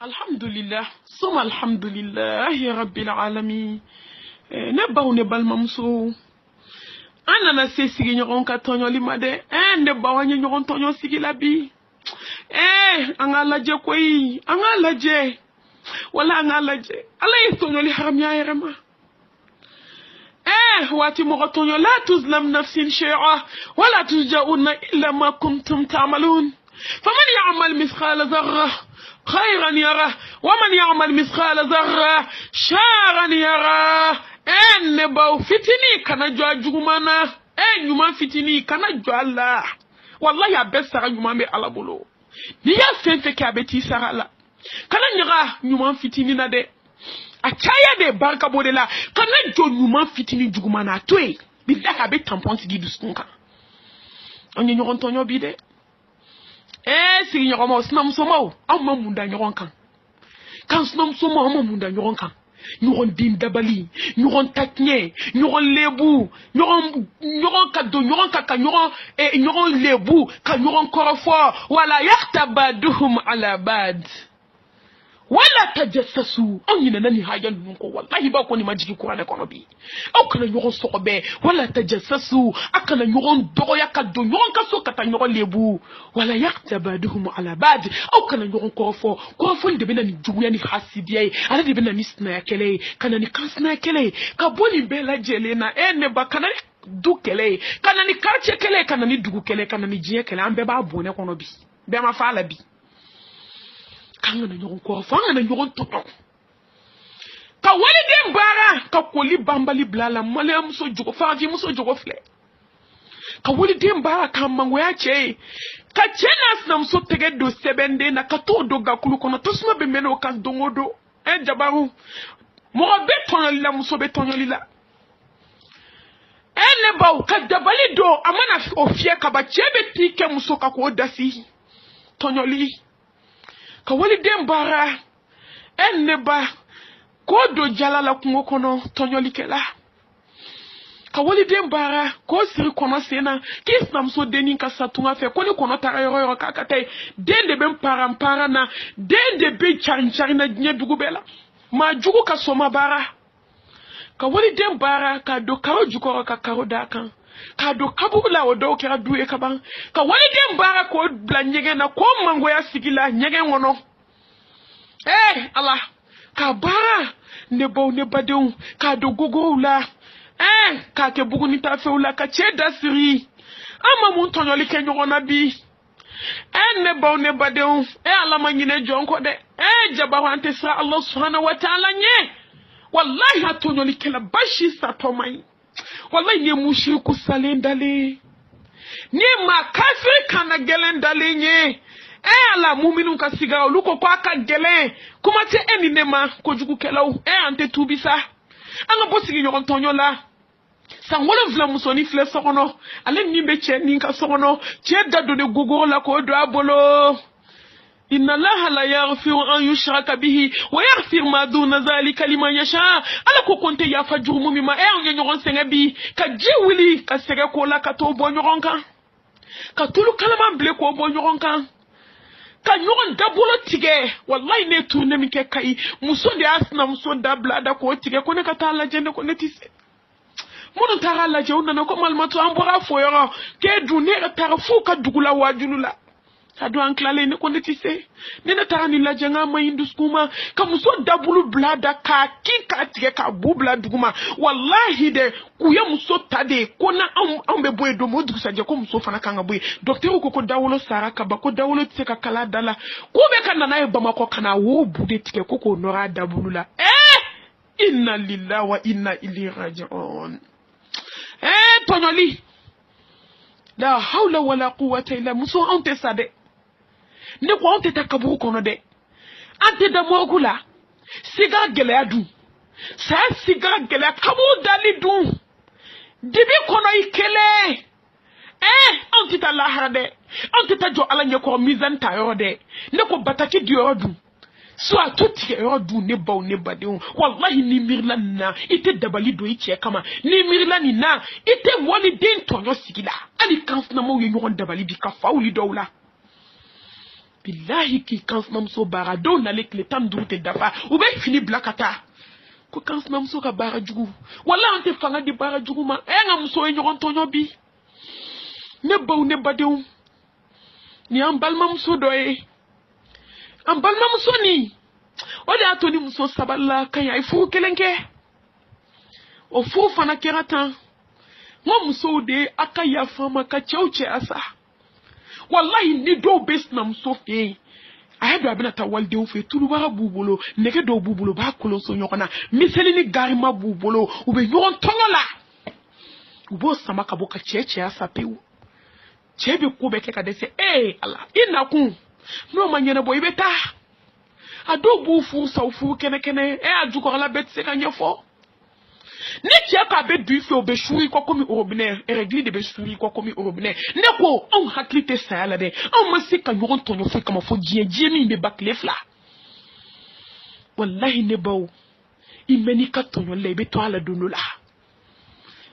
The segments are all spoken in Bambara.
Alhamdulillah, sum alhamdulillah, ya rabbil alamin. Ne ba ne balmamso. Ana na se sigi nyoron ka tonyo limade. Ne ba wanye nyoron tonyo sigi labi. Anga laje koyi, anga laje. Wala anga laje. Ala yi tonyo li haram ya yarama. Wati mo tonyo la tuzlam nafsin shay'a wala tujzauna illa ma kuntum ta'malun. Faman ya'mal mithqala dharrah خيرا يرى ومن يعمل مثقال ذرة شرا يرى ان باو فتني كان جو جومانا نيوما فتني كان جو الله والله يا بسرا نيوما مي على بولو نيا فنفه كابتي سرالا كان نيغا نيوما فتني نادي achaya de barka bodela kana jo nyouma fitini juguma na toy billahi be tampon ti di skunka onye nyoron tonyo bi de si nyoron mo snam somo amma munda nyoron kan snam somo amma munda nyoron kan nyoron din dabali nyoron taknye nyoron lebu nyoron kado nyoron kaka nyoron lebu ka nyoron korofo wala yahtabaduhum ala bad wala tajassasu onyina nani hajan nunko wallahi ba ko ni majiki qur'ana kono bi o kana nyoron sokobe wala tajassasu akana nyoron dogo yakado nyoron kaso kata nyoron lebu wala yaqtabaduhum ala bad o kana nyoron korofo de bena ni juguya ni hasidiye ala de bena ni sna kele kana ni kansna kele ka boni bela jele na ne ba kana du kele kana ni karche kele kana ni dugu kele kana ni jiye kele ambe ba bone kono bi be ma fala bi kanga na nyoron ko fanga na nyoron toto ka wali dem bara ka koli bambali blala male amso jogo faji muso jogo fle ka wali dem bara ka mango ya che ka chenas na mso tege do sebende na ka to do gakulu kono to suma be meno ka dongodo jabaru mo be tonyo la muso be tonyo lila ne baw ka dabali do amana ofie ka ba chebe tike muso ka ko dasi tonyo li ka wali dem bara ne ba ko do jalala kungo kono tonyoli kela ka wali dem bara ko siri kono sena kis namso deni ka satunga fe ko ni kono tara yoro kakate dende bem parampara na dende be charinchari na nye dugu bela ma jugu ka soma bara ka wali dem bara ka do karo jukoro ka karo dakan ka do kabula odo kera duwe kaban ka wali dem bara ko bla nyege na ko mango ya sigila nyege wono Allah ka bara ne bo ne badeu ka do gogo la ka ke bugu ni ta fe ula ka che dasiri ama mun tonyoli ke nyona bi ne bo ne badeu Allah ma nyine jonko de jaba wante sra Allah subhanahu wa ta'ala nye wallahi hatonyoli ke la bashi sa tomai wallahi ne mushriku salendale ni ma kafir kana gelendale nye ala muminu ka siga luko kwa ka gele kuma te eni nema ko jugu kelaw ante tubisa anga bosigi nyoron tonyola sangolo vla musoni fle sokono ale ni be che ni ka sokono che dado de gogoro la ko do abolo inna allaha la yaghfiru an yushraka bihi wa yaghfir ma duna zalika liman yasha ala ko konte ya fajuru mumima anga nyoron senga bi ka jiwili ka sege ko la ka to bo nyoron ka tulu kalama ble ko bo nyoron ka nyoron dabolo tige wallahi ne tourne mi ke kai muso de asna muso dabla da ko tige ko ne ka ta la jende ko ne tise mono tara la je unna ko malmato ambora foyoro ke du ne tara fu ka dugula wajulula adu anklale ne ko ne tise ne na tara ni la jenga mayindus kuma ka muso dabulu blada ka kika tige ka bubla duguma wallahi de kuya muso tade ko na ambe boy do modu saje ko muso fana kanga boy docteur ko dawolo saraka ba ko dawolo tse ka kala dala ko be kana na bama ko kana wo bude tike ko nora dabulula inna lillahi wa inna ilaihi raji'un tonyoli la hawla wala quwwata illa muso ante sade ne ko ante takaburu kono de ante da mogula siga gele adu sa siga gele kabu dali du dibi kono ikele ante ta lahara de ante ta jo ala nyeko mizan ta yoro de ne ko bataki di yoro du so atuti yoro du ne baw ne bade wallahi ni mirla na ite dabali do ichi kama ni mirla ni na ite woni den tonyo sigila ali kans na mo yenyo dabali bi ka fawli dowla billahi ki kansinamuso baara dɔw nalen tile 15 tɛ dafa u bɛ fini bila ka taa ko kansinamuso ka baara jugu wala an tɛ fanga di baara jugu ma nka muso ye ɲɔgɔn tɔɲɔ bi ne baw ne badenw ni an balimamuso dɔ ye an balimamuso ni o de y'a to ni muso sabalila ka ɲi a ye furu kelen kɛ o furu fana kɛra tan n ko musow de a ka yafa ma ka cɛw cɛya sa wallahi ni dɔw bɛ sinamuso fɛ yen a y'a don a bɛna taa walidenw fɛ tulubaga b'u bolo nɛgɛ dɔw b'u bolo u b'a kolonso ɲɔgɔn na miseli ni garima b'u bolo u bɛ ɲɔgɔn tɔŋɔ la u b'o sama ka bɔ ka cɛ cɛya sa pewu cɛ bɛ ko bɛɛ kɛ ka dɛsɛ ala i nakun n'o ma ɲɛnabɔ i bɛ taa a dɔw b'u furu sa u furu kɛnɛ a jukɔrɔla bɛɛ tɛ se ka ɲɛfɔ ni cɛ k'a bɛ du i fɛ o bɛ suri kɔ komi orobinɛ règle de bɛ suri kɔ komi orobinɛ ne ko anw hakili tɛ saya la dɛ anw ma se ka ɲɔgɔn tɔɲɔ foyi kama fɔ diɲɛ min bɛ ba tile 2 wallahi ne baw i mɛn'i ka tɔɲɔli la i bɛ to a la don dɔ la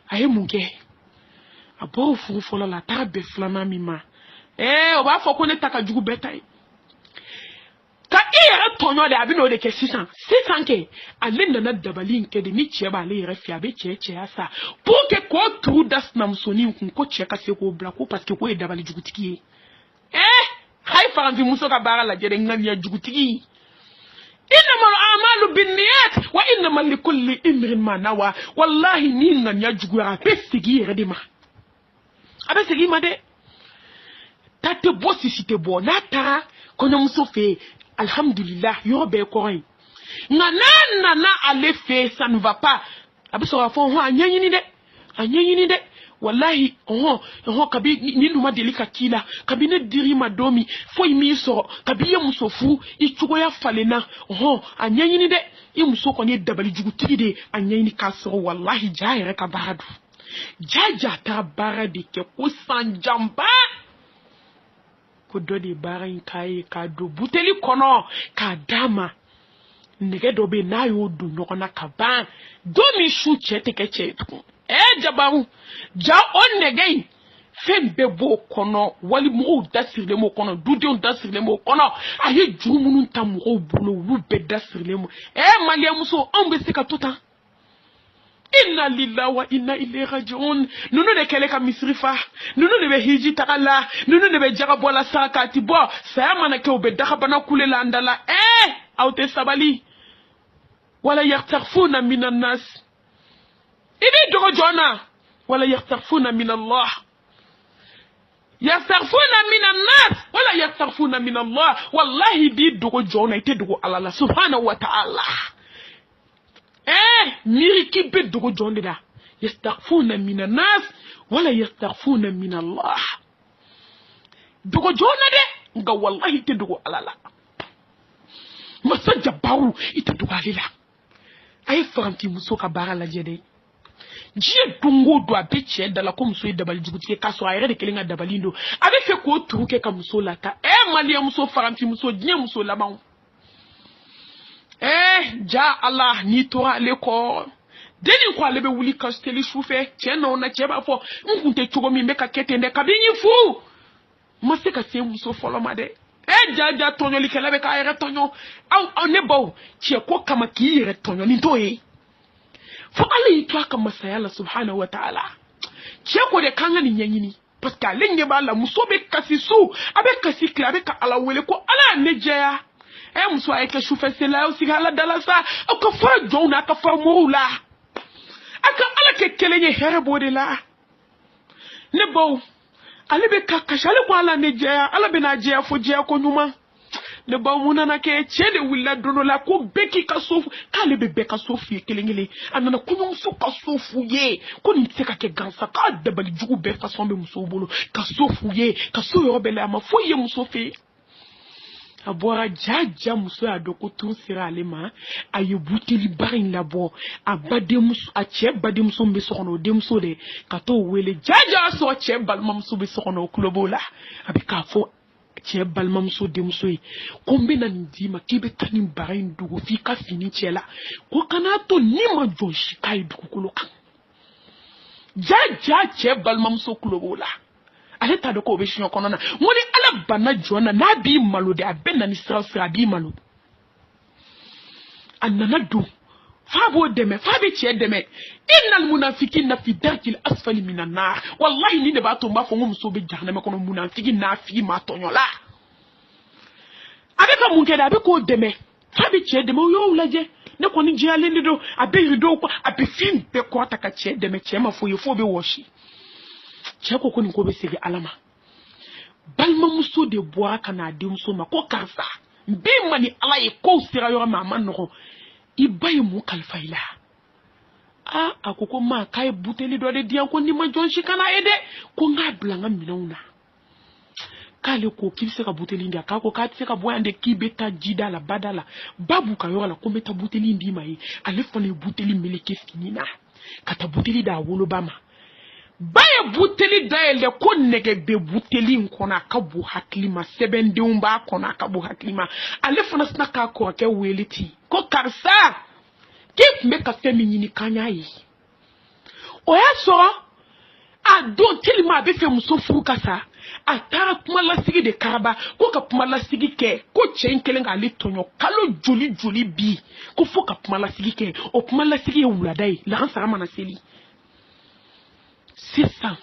a ye mun kɛ a bɔra furu fɔlɔ la a taara bɛn 2nan min ma o b'a fɔ ko ne ta ka jugu bɛɛ ta ye ka i yɛrɛ tɔɲɔ de a bɛ n'o de kɛ sisan kɛ ale nana dabali in kɛ de ni cɛ b'ale yɛrɛ fɛ a bɛ cɛ cɛya sa pour que k'o turu da sinamusonin kun ko cɛ ka se k'o bila ko parce que k'o ye dabali jugutigi ye hayi farafinmuso ka baara lajɛ dɛ ŋaniya jugutigi innama al-a'malu binniyat wa innama likulli imrin ma nawa wallahi ni ŋaniya juguyara a bɛ segin i yɛrɛ de ma a bɛ segin i ma dɛ ta tɛ bɔ sisi tɛ bɔ n'a taara kɔɲɔmuso fɛ alhamdulillah yɔrɔ bɛɛ kɔrɔ ye nka n'a nana ale fɛ ça ne va pas a bɛ sɔrɔ k'a fɔ a ɲɛɲini dɛ wallahi kabi ni dun ma deli ka k'i la kabi ne dir'i ma don min foyi m'i sɔrɔ kabi i ye muso furu i cogoya falenna a ɲɛɲini dɛ i muso kɔni ye dabali jugutigi de ye a ɲɛɲini k'a sɔrɔ wallahi ja yɛrɛ ka baara don ja taara baara de kɛ ko san janba ko dɔ de baara in k'a ye k'a don buteli kɔnɔ k'a d'a ma nɛgɛ dɔ bɛ yen n'a y'o don ɲɔgɔn na ka ban don min su cɛ tɛ kɛ cɛ ye tugun jabaru ja o nɛgɛ in fɛn bɛɛ b'o kɔnɔ wali mɔgɔw dasirilen b'o kɔnɔ dudenw dasirilen b'o kɔnɔ a ye juru minnu ta mɔgɔw bolo olu bɛɛ dasirilen b'o maliyɛnmuso anw bɛ se ka to tan inna lillahi wa inna ilayhi raji'un nunu de kɛlen ka misiri fa nunu de bɛ hiji taga la nunu de bɛ jaga bɔ la sa k'a ti bɔ saya mana kɛ u bɛ dagabana kule la an da la aw tɛ sabali wala yakhtarfuna minan nas i b'i dogo jɔn na wala yakhtarfuna min Allah yakhtarfuna minan nas wala yakhtarfuna min Allah wallahi i b'i dogo jɔn na i tɛ dogo Ala la subhanahu wa ta'ala miriki bɛ dogo jɔn de la yastaghfuna min an-nas wala yastaghfuna min Allah dogo jɔn na dɛ nka wallahi tɛ dogo Ala la masa jabaru i tɛ dogo ale la a ye farafinmuso ka baara lajɛ dɛ diɲɛ don o don a bɛ cɛ da la ko muso ye dabali jugutigi k'a sɔrɔ a yɛrɛ de kelen ka dabali don a bɛ fɛ k'o turu kɛ ka muso lata maliyɛnmuso farafinmuso diɲɛ muso labanw ja Allah n'i tora ale kɔ deni ko ale bɛ wuli ka teli sufɛ cɛ n'o na cɛ b'a fɔ n kun tɛ cogo min bɛ ka kɛ ten dɛ kabi n y'i furu ma se ka se muso fɔlɔ ma dɛ ja tɔɲɔlikɛla bɛ k'a yɛrɛ tɔɲɔ aw ne baw cɛ ko kama k'i yɛrɛ tɔɲɔ nin t'o ye fo ala y'i to a ka masaya la subhanahu wa ta'ala cɛ ko de kan ka nin ɲɛɲini parce que ale ɲɛ b'a la muso bɛ kasi su a bɛ kasi tile a bɛ ka ala wele ko ala y'a ne jɛya muso a ye kɛ sufɛ sela aw sigi ala dala sa aw ka fara jɔnw na aw ka fara mɔgɔw la a ka ala kɛ kelen ye hɛrɛ b'o de la ne baw ale bɛ ka kasi ale ko ala ne jɛya ala bɛ n'a jɛya fo jɛya ko ɲuman ne baw mun nana kɛ cɛ de wulila don dɔ la ko bɛɛ k'i ka so k'ale bɛ bɛɛ ka so f'u ye kelen kelen a nana kɔɲɔmuso ka so f'u ye ko nin tɛ se ka kɛ gansan k'a dabali jugu bɛɛ fasɔn bɛ musow bolo ka so f'u ye ka so yɔrɔ bɛɛ la a ma foyi ye muso fɛ a bɔra ja muso y'a dɔn ko tun sera ale ma a ye buteli baara in labɔ a cɛ badenmuso bɛ so kɔnɔ o denmuso de ka t'o wele ja y'a sɔrɔ cɛ balimamuso bɛ so kɔnɔ o tulo b'o la a bɛ k'a fɔ cɛ balimamuso denmuso ye ko n bɛna nin d'i ma k'i bɛ taa nin baara in dogo f'i ka fini cɛ la ko kan'a to ni ma jɔn si k'a ye dugukolo kan ja cɛ balimamuso tulo b'o la ale ta do ko be shion kono na ngoni ala bana jona na bi malo de abenna ni sira bi malo annana do fabo deme fabi tie deme innal munafiqina fi darkil asfali minan nar wallahi ni ne ba to mba fo ngum so be jahannama kono munafiqi na fi ma tonyola abeka munke da be ko deme fabi tie deme yo ulaje ne ko ni jiale ni do abe rido ko abe fin be ko ataka tie deme tie ma fo ye fo be woshi tie ko ko ni ko be sege alama balma muso de boa kana de muso ma ko karsa bi mani ala ye ko sira yo ma man no ibaye mu kalfaila akoko ma kai buteli do de dian ko ni ma jonshi kana ede ko nga blanga minona kale ko kibse ka buteli ndia ka ko ka tse ka boyande kibeta jida la badala babu ka yo la ko meta buteli ndi mai ale fone buteli meleke finina kata buteli da wolo bama baye buteli da ele ko nege be buteli nkona ka bu haklima sebende umba kona ka bu haklima ale fona snaka ko ke weliti ko karsa kip me ka feminini kanyayi oya so a don tilima be fe muso furu kasa atara kuma la sigi de karaba ko ka kuma la sigi ke ko chenkelen ga litonyo kalo joli bi ko fo ka kuma la sigi ke o kuma la sigi wuladai la ansara mana seli sisa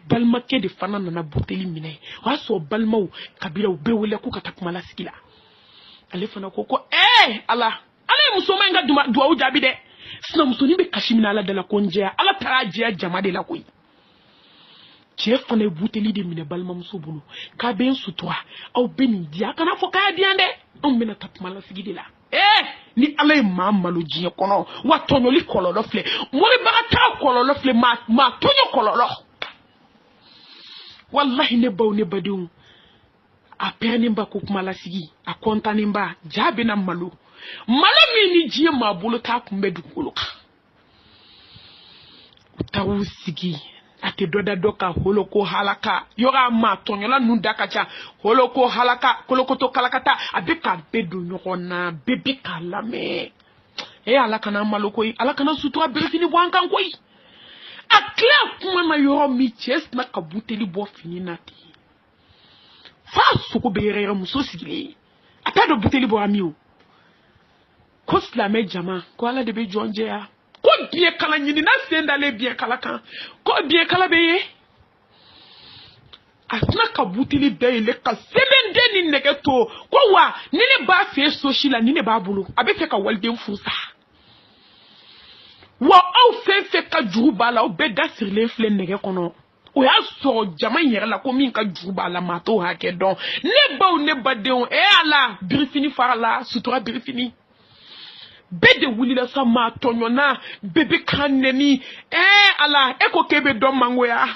balma ke de fana nana buteli mine wa so balma kabila be wele ko ka kuma la sigi la ale fana ko ala muso ma nga duwa ujabi de sina muso ni be kashimina ala dala konjea ala tarajia jama de la koyi tie fana buteli de mine balma muso bulu ka ben sutwa au beni dia kana fo ka dia de on mena tapma la sigi de la ni ala ma malo jie kono wa tonyo li kololo fle mori barata kololo fle ma tonyo kololo wallahi ne baw ne badiu a perni mba ko kuma la sigi a kontani mba jabe na malo mi ni jie ma bulu ta kumbe dukulu ka utawu sigi ate doda doka holoko halaka yoga ma tonyola nunda kacha holoko halaka kolokoto kalakata abeka bedo nyokona bebeka lame alaka na maloko alaka na sutura berefini bwanka nkoi akla kuma na yoro mi chest na kabuteli bo fini nati fa soko berere muso sigile ata do buteli bo amiu ko slame jama ko ala de be jonje ya ko bien kala nyini na senda le bien kala kan ko bien kala beye asna kabutili de le ka sebende ni negeto ko wa ni ne ba fe soshila ni ne ba bulu abe fe ka walde mfusa wa au fe ka juba la obe da sur les fle nege kono o ya so jama yere la ko min ka juba la mato ha ke don ne ba o ne ba de on ala birifini farala sutura birifini bede wulila sa ma tonyona bebe kaneni ala eko kebe don mango ya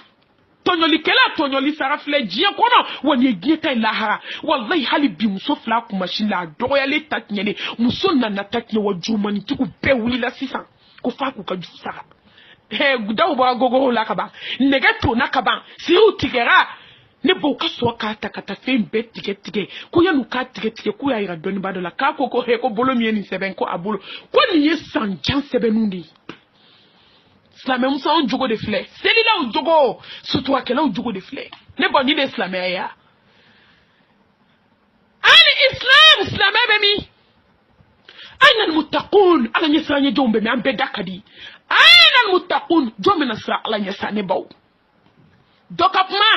tonyoli kela tonyoli sarafle jie kono woni gieta ilaha wallahi hali bi muso fla ku machine doya le tatnyene muso nana tatnye wa jumani tiku be wulila sisan ko fa ku ka jusara gudaw ba gogo la kaba negato nakaba si utigera ne bo ka so ka takata fe mbe tike ko yanu ka tike ko ya ira doni badola ka ko ko bolo mi ni seben ko abulo ko ni ye sanjan sebenundi islam mu sa on jogo de fle seli la o jogo surtout akela o jogo de fle ne bo ni de islam ya ani islam be mi aina almuttaqun ala nyesanya jombe mi ambe dakadi aina almuttaqun jombe na sa ala nyesane baw dokapma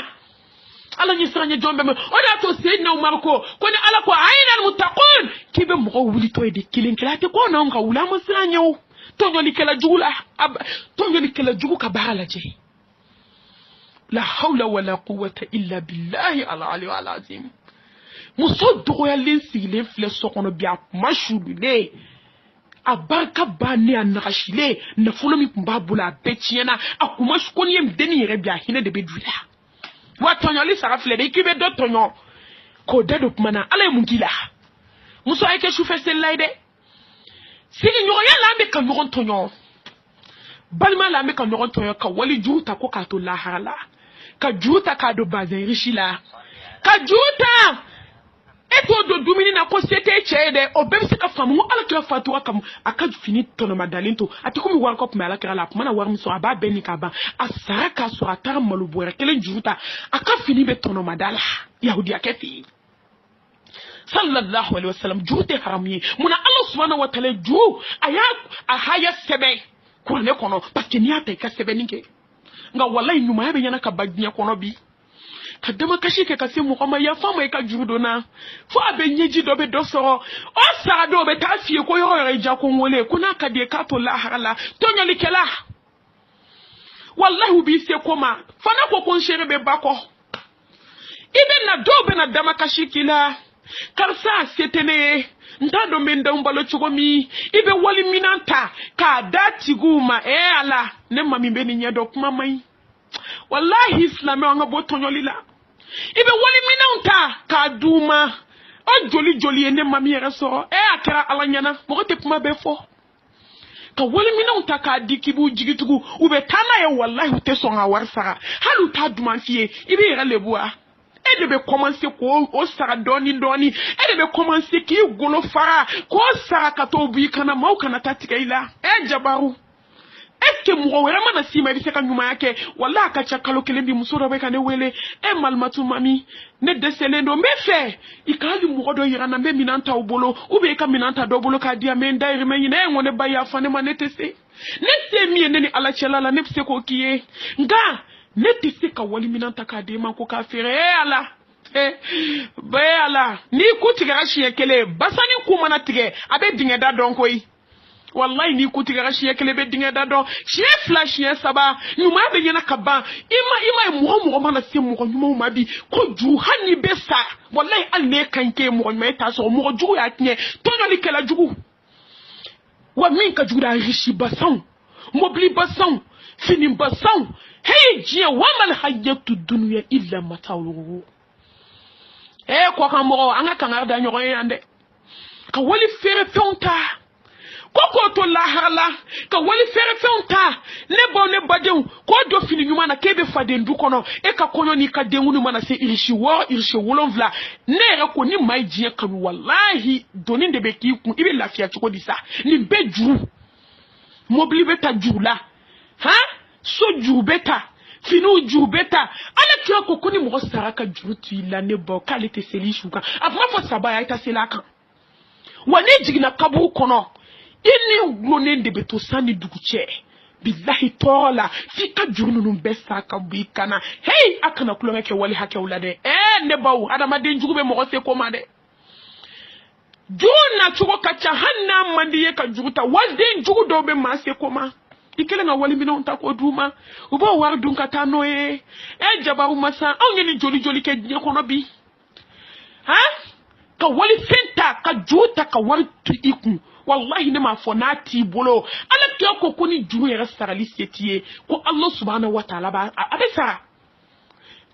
ala nyesanya jombe me oda to sayyidina umar ko ni ala ko aina almuttaqun kibe mo wuli to de kilin kilate ko na nga wula mo sanyo tonyoli kala jugula tonyoli kala jugu ka bala je la hawla wala quwwata illa billahi al-ali al-azim muso doya lensigile fle sokono bia mashubile abarka bani anashile na fulo mi mbabula betiena akuma shukoni mdeni yere bia hine de bedula wa tonyoli sara fle de kibe do tonyo ko dedo kumana ala mungila muso ayke shufe selaide sigi nyoya lambe kan nyoron tonyo balma lambe kan nyoron tonyo ka wali juta ko ka to lahala ka juta ka do bazin rishila ka juta eto do dumini na ko sete chede o bem se ka famu ala kira fatu akam aka fini tono madalinto atikomi war kop me ala kira la kuma na war mi so aba beni ka ba asara ka so atara malubo kelen juruta aka fini be tono madala yahudi akefi sallallahu alaihi wasallam jute haramiye muna Allah subhanahu wa ta'ala ju aya ahaya sebe kurane kono parce que ni ata ka sebe ninke nga wallahi nyuma yabe nyana ka bagnya kono bi kadama kashi ke kasi Muhammad ya fama ka judo na fo abe nyeji do be do soro o sa do be ta fie ko yoro ja ko ngole kuna ka de ka to la harala to nyali kala wallahi bi se koma fana ko kon shere be bako ibe na do be na dama kashi kila karsa setene ndado menda umbalo chugomi ibe wali minanta ka dati guma ala ne mami be ni nyedo kuma mai wallahi islam anga botonyolila ibe wali minanta ka duma o joli joli ene mami yera soro akara alanyana mogote kuma be fo ka wali minanta ka dikibu jigitugu ube tana ye wallahi uteso nga warsara halu ta duma fie ibe yera lebua de be commencer ko o sara doni de be commencer ki golo fara ko sara ka to bi kana mau kana tatika ila jabaru est-ce que mo wera mana sima bi se ka nyuma yake walla ka chakalo kelebi musoro be kana wele malmatu mami ne deselendo mefe ikali mo do yira na be minanta obolo ube ka minanta do bolo ka dia men daire men ne ngone baya fane manetese ne se mi ne ni ala chelala ne se ko kiye nga neti sika wali minanta ka de man ko ka fere ala ala ni ku tigara shiye kele basani ku mana tige abe dinga da don koy wallahi ni ku tigara shiye kele be dinga da don shiye flash shiye saba nyuma be nyana kaba ima mo mana se mo nyuma ma bi ko ju hani be sa wallahi al ne kanke mo me ta so mo ju ya tinye tonyo ni kala jugu wa min ka ju da rishi basan mobli basan fini basan hey jia wamal hayatu dunya illa mata'ul ko kan mo anga kan arda nyogo yande ka wali fere fonta koko to la harla ka wali fere fonta ne badew ko do fini nyuma na kebe fade ndu kono ka konyo ni ka dengunu mana se irishi wolonvla ne re ko ni mai jia kan wallahi doni de be ki ku ibe lafia chiko disa ni beju mobili beta jula so jubeta finu jubeta ala kiyo ko kuni mo saraka jurutu ila ne bo kalite seli shuka afma fo sabaya ita selaka wani jigina kabu kono ini glone de beto sani duguche billahi tola fika jurunu besa ka bikana hey akana kulonga ke wali hake ulade ne bawu adama den jugube mo se koma de juna chugo kacha hanna mandiye ka juguta wasden jugu dobe ma se koma ikele nga wali mina unta ko duma ubo war dunka tano jabaru masa onye ni joli ke nye kono bi ka wali fenta ka juta ka wali tu iku wallahi ne ma fonati bolo ala ke ko koni juru ya sarali setie ko Allah subhanahu wa ta'ala ba abesa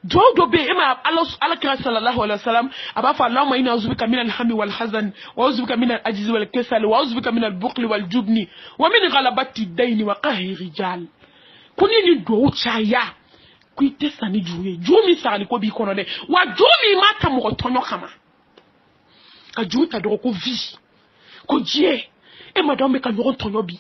do be ima Allah sallallahu alaihi wasallam abafa Allahumma inna uzbika min al-hammi wal hazan wa uzbika min al-ajzi wal kasal wa uzbika min al-bukhli wal jubni wa min ghalabati ad-dayn wa qahri rijal kunini do chaya kuite sani juwe jumi sali ko bi kono de wa jumi mata mo tonyo kama ka juta do ko vi ko jie madame ka nyoron tonyo bi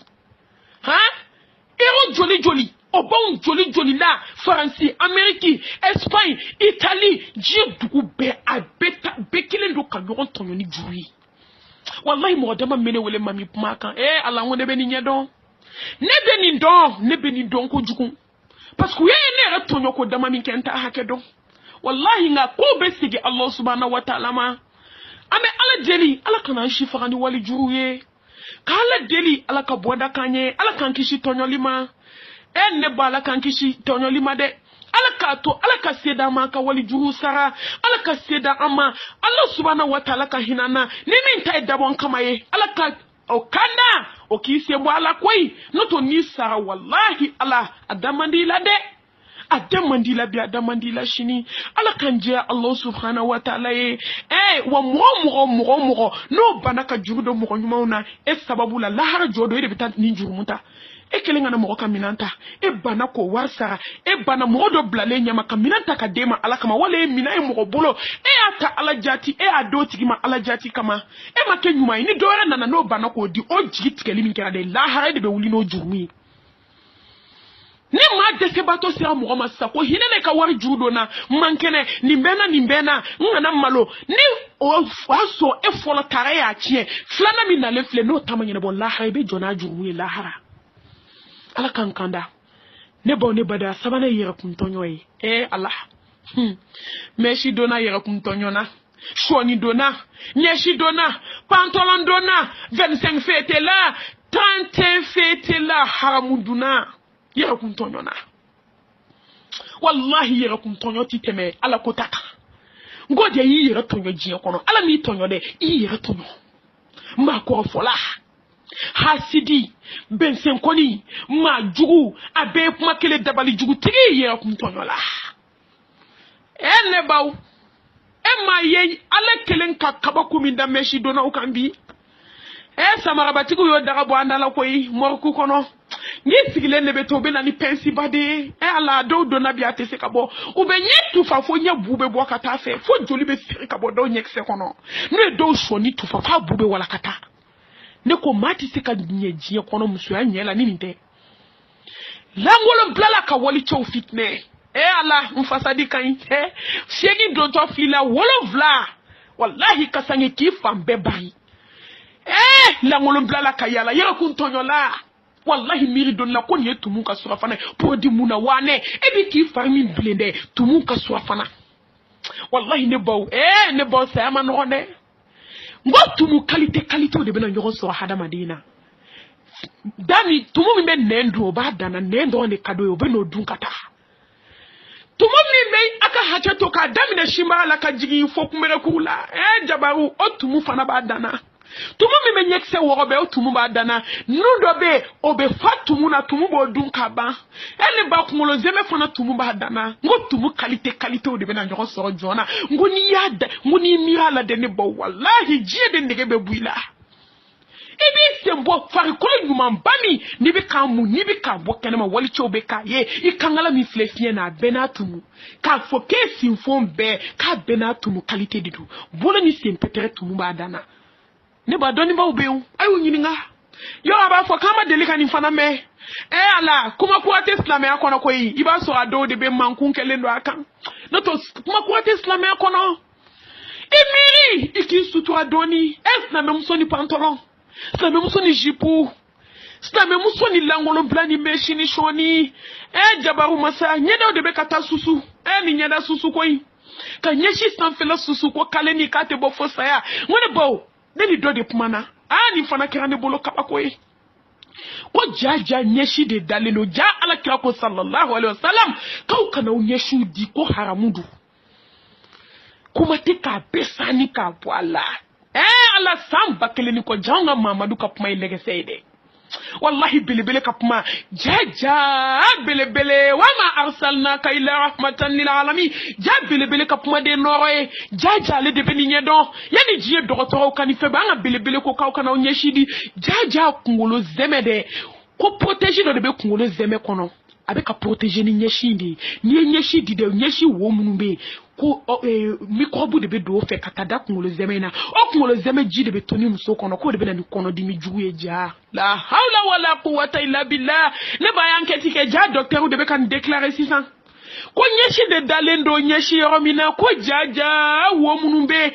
ero joli Obon joli la France, Amérique, Espagne, Italie, Dieu dugu be abeta bekile ndo ka nyoron tonyo ni juwi. Wallahi mo dama mene wele mami pumaka ala ngone be ni nyedon. Ne be ni don ko jugu. Parce que ne ra tonyo ko dama min kenta hake don. Wallahi nga ko be sigi Allah subhanahu wa ta'ala ma. Ame ala deli ala kana shifa ni wali juruye. Kala deli ala ka boda kanye ala kan kishi tonyo lima. Ne bala kan kishi tonyo lima de ala ka seda ma ka wali juru sara ala ka seda ama Allah subhanahu wa ta'ala ka hinana ni min tay dabon kamaye ala ka o kanda o ki se mo ala koy noto ni sara wallahi ala adamandi la de adamandila bi adamandila shini ala kanje Allah subhanahu wa ta'ala wa mo no banaka jurudo mo nyuma sababu la lahara jodo e bita ni jurumuta kelenga na mo kaminanta bana ko warsara bana mo do blale nyama kaminanta ka dema ala kama wala mina mo bolo ata ala jati ado tigima ala jati kama make nyuma ni dora nana no bana ko di o jigi tikeli min kera de lahara de be wuli no jurumi ni ma dese bato sira mo ma sako hinene ka wari judo na mankene nimbena ngana malo ni o faso fola tare ya tie flana mi na lefle no tamanye bo lahara be jona jurumi lahara ala kankanda ne bada sabana yera kuntonyo Allah meshi dona yera kuntonyo na shoni dona nyeshi dona pantalon dona 25 fete la 30 fete la haramuduna yera kuntonyo na wallahi yera kuntonyo titeme ala kotaka ngode yera tonyo jiye kono ala mi tonyo de yera tonyo ma ko fola hasidi bensenkoni ma jugu abe kuma kele dabali jugu tigi ye kumtonyola ene baw ma ye ala kelen ka kabako min da meshi dona ukambi samara batiku yo daga bo andala koyi morku kono ni sigile ne beto be na ni pensi bade ala do dona bi atese kabo ube nyetu fa fo nya bube bo kata fe fo joli be siri kabo do nyekse kono ne do shoni tu fa bube wala kata ne ko mati se ka nyeji kono muso ya nyela nini te langolo blala ka wali chow fitne ala mfasadi kan shegi do to fila wolo vla wallahi kasange ki fambe bai langolo blala ka yala yera kun tonyola wallahi miri don la kon yetumu ka surafana podi muna wane ebi ki farmi blende tumu ka surafana wallahi ne baw sa ma no ne ngotumu qualité de bena nyogo so hada madina dami tumu mi ben nendo ba dana nendo ne kado yo beno dun kata tumu mi me aka hacha to ka dami na shimba la ka jigi fo kumere kula jabaru o tumu fana ba dana tumu mi me nyekse wo be o tumu ba dana nudo be o be fatumu na tumu bo dun ka ba ele ba kumulo zeme fana tumu ba dana ngotumu qualité de bena nyogo so jona ngoni yada ngoni mirala de ne bo wallahi jie de ndege be buila ibi sembo fari kolo nyuma bami ni bi kamu ni bi ka bo kenema wali chobe ka ye ikangala mi flefie na benatumu ka foke sinfon be ka benatumu qualité de du bolo ni sempetere tumu ba dana ne ba doni ba ubeu ayu nyininga yo aba fo kama delika ni fana me ala kuma kuate islam ya kono koyi iba so ado de be mankun kelendo akan no to kuma kuate islam ya kono emiri iki sutura doni na me musoni pantalon na me musoni jipu na me musoni langolo blani meshini shoni jabaru masa nyeda de be kata susu ni nyeda susu koyi ka nyeshi sanfela susu ko kaleni kate bo fosaya ngone bo deni do de pumana ni fana kirane bolo kabakoyi ko jaja nyeshi de dalelo ja ala kira ko sallallahu alaihi wasallam kau kana nyeshi di ko haramudu kuma tika besani ka wala ala samba keleni ko janga mamadu ka puma ilege seide wallahi bilibele ka puma jaja bilibele wama arsalnaka illa rahmatan lil alamin ja bilibele ka puma de noroye jaja le de beni nyedon yani jiye dokotoro kani feba nga bilibele ko ka kana onyeshidi jaja kungolo zemede ko protéger do de be kungolo zeme kono abe ka protéger ni nyeshindi ni nyeshidi de nyeshi wo munumbe ko microbe de be do fe katada kungolo zeme na o kungolo zeme ji de be toni muso kono ko de be na ni kono di mi juwe ja la hawla wala quwwata illa billah ne ba yanketi ke ja docteur de be kan déclarer 600 ko nyeshi de dalendo nyeshi romina ko jaja wo munumbe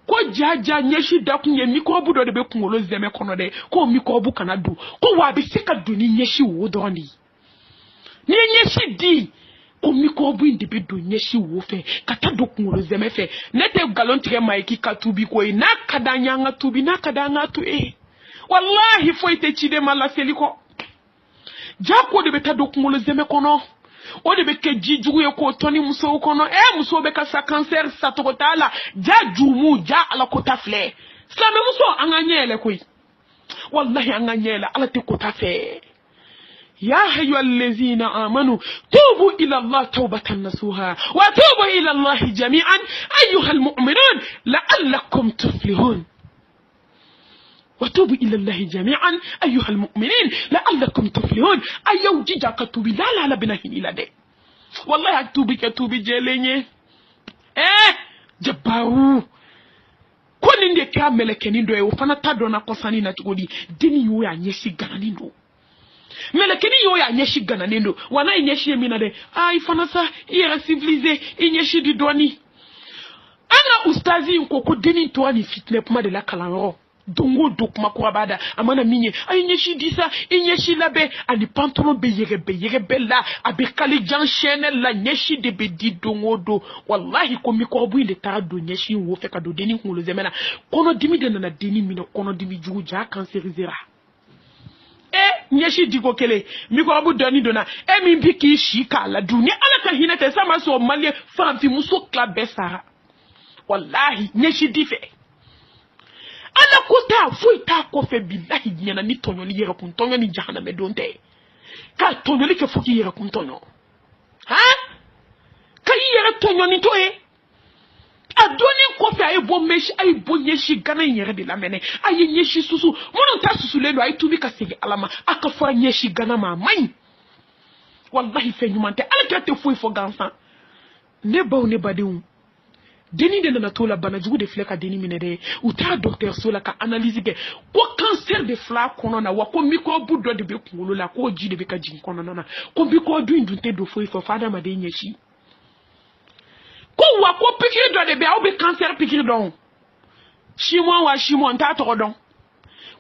ko jaja nyeshi da kunye microbe do de be kungolo zeme kono de ko microbe kana do ko wa be sika do ni nyeshi wo doni ni nyeshi di ko microbe de be do nyeshi wo fe kata do kungolo zeme fe nete galon tire maiki katubi ko na kadanya nga tubi na kadanga tu wallahi fo ite chide mala seliko jako de be ta do kungolo zeme kono o de be ke jijugu ye ko toni muso kono muso be ka sa cancer sa tokotala ja jumu ja ala kota fle slame muso anganyele koy wallahi anganyela ala te kota fe يا أيها الذين آمنوا توبوا إلى الله توبة نصوحا وتوبوا إلى الله جميعا أيها المؤمنون لعلكم تفلحون وتوبوا إلى الله جميعا أيها المؤمنين لعلكم تفلحون أيو جيجا كتوبي لا بنهين إلى دي والله كتوبي جيليني جبارو كونين دي كامل كنين دو وفانا تادونا قصاني نتقولي ديني يو يا نيشي غانين دو melekeni yo ya nyeshi gana nendo wana inyeshi emina de ifana sa ira civiliser inyeshi di doni ana ustazi nkoko deni to ani fitne puma de la kalanro dongo dokuma ko abada amana minye inyeshi disa inyeshi labe ani pantalon be yere la abe kali jan chaîne la nyeshi de be di dongo do wallahi ko mi ko bu inde tara do nyeshi wo fe ka do deni ko lo zemena kono dimi de na deni mino kono dimi jugu ja cancerisera nyeshi digo kele miko abu doni dona mi biki shika la duni ala ka hinete sama so malie fanti muso klabe sara wallahi nyeshi dife ala kota fuita ko fe billahi nyana ni tonyo ni yera kun tonyo ni jahana me donte ka tonyo li ke fuki yera kun tonyo ha ka yera tonyo ni toye adoni kofi ay bo meshi ay bo nyeshi gana yere de la mene ay nyeshi susu mono ta susu lelo ay tubi ka sege alama aka fora nyeshi gana ma mai wallahi fe nyumante ala kete foi fo gansan ne baw ne badewu deni de na tola bana jugu de fleka deni minede uta docteur sola ka analyse ke ko cancer de fla kono na wa ko microbe do de be kungolo la ko ji de be ka jin kono na ko bi ko du ndunte do foi fo fada ma de nyeshi ko wa ko pikiri do de be au be cancer pikiri don shimo nta to don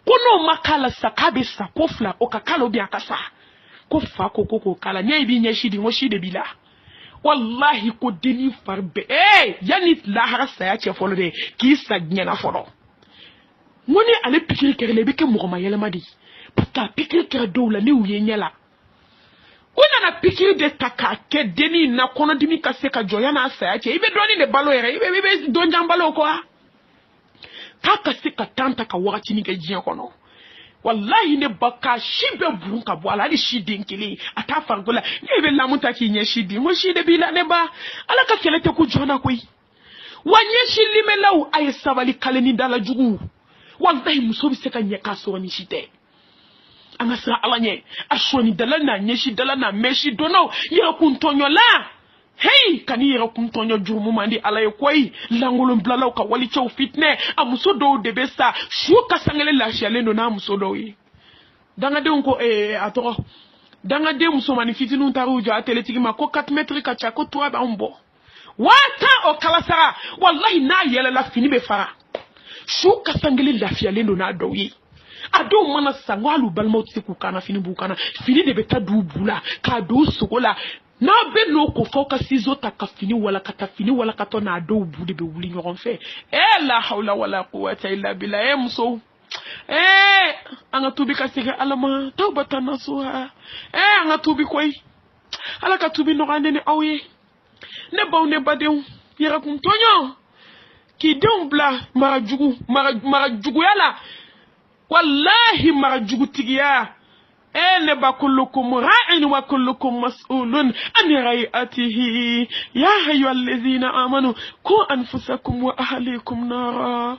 ko no makala sakabe sa ko fla o kakalo bi akasa ko fa ko kala nyai bi nyeshi di ngoshi de bila wallahi ko deni farbe yani la harasa ya che folo de ki sa nyana folo ngoni ale pikiri kere be ke mo ma yele madi pata pikiri kere do la ni uye nyala ona na pikiri de taka ke deni na kono dimi ka se ka joya na sa ya che ibe doni de balo yere ibe don jambalo ko ka se ka tanta ka wakati ni ke jian kono wallahi ne baka shibe burun ka bo ala di shidin kili ata fargola ne be lamuta ki nye shidi mo shide bila ne ba ala ka kelete ku jona koi wanye shili melaw ay sabali kaleni dala jugu wallahi musobi se ka nye ka so ni shite anga sra ala nye ashoni dala na nye shi dala na meshi dono yera kuntonyo la hey kani yera kuntonyo jurumu mandi ala ye koi langolo blalaw ka wali chaw fitne amuso do de besa shuka sangele la shalendo na amuso do yi danga de unko atoro danga de muso mani fitinu taru jo ateletiki ma ko 4 metres ka cha ko 3 ba umbo wata o kalasara wallahi na yela la fini be fara shuka sangele la shalendo na do yi ado mana sangwalu balmot siku kana fini bukana fini de beta du bula ka do sokola na be no ko foka sizo takafini wala katafini wala katona ado bu de be wuli nyoron fe la hawla wala quwwata illa billah muso anga tubi ka sege alama tawbatan nasuha anga tubi koy ala ka tubi no gande ne awye ne baw ne badew yera kum tonyo ki dem bla marajugu yala wallahi marajugu tigiya ne كلكم راع وكلكم مسؤول عن رعيته يا أيها الذين آمنوا قوا أنفسكم وأهليكم نارا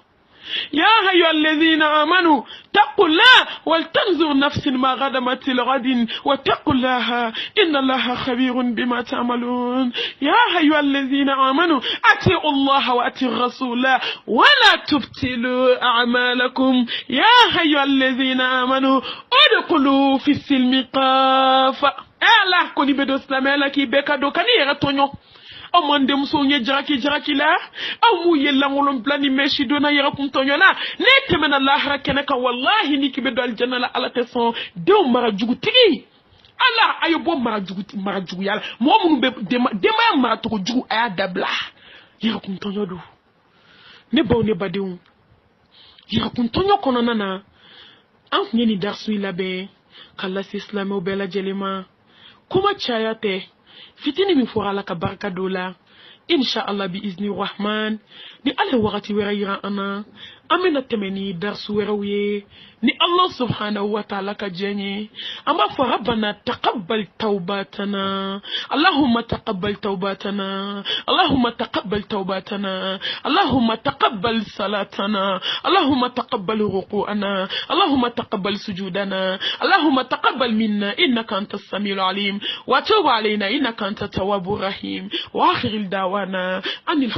يا أيها الذين آمنوا اتقوا الله ولتنظر نفس ما قدمت لغد واتقوا الله إن الله خبير بما تعملون يا أيها الذين آمنوا أطيعوا الله وأطيعوا الرسول ولا تبطلوا أعمالكم يا أيها الذين آمنوا ادخلوا في السلم كافة الله كوني بدو سلامي لكي بكا دو كاني يغتونيو amande muso nye jaraki la amu yella ngolon plani meshi dona yera kumtonyo la ne temena lahara keneka wallahi ni kibe do aljanna la ala teson de marajugu tigi ala ayobo marajugu yala mo mun be dema maratugo jugu aya dabla yera kumtonyo do ne baw ne badewu yera kumtonyo kono nana an nye ni darsu ilabe kala islamo bela jelema kuma chayate fitini mi fora la ka barka dola insha Allah bi izni rahman ni ala wakati wera yira ana amina temeni darsu werawiye ni Allah subhanahu wa ta'ala ka jenye amma fa rabbana taqabbal tawbatana Allahumma taqabbal tawbatana Allahumma taqabbal tawbatana Allahumma taqabbal salatana Allahumma taqabbal ruku'ana Allahumma taqabbal sujudana Allahumma taqabbal minna innaka antas samiul alim wa tub alayna innaka antat tawwabur rahim wa akhiril dawana anil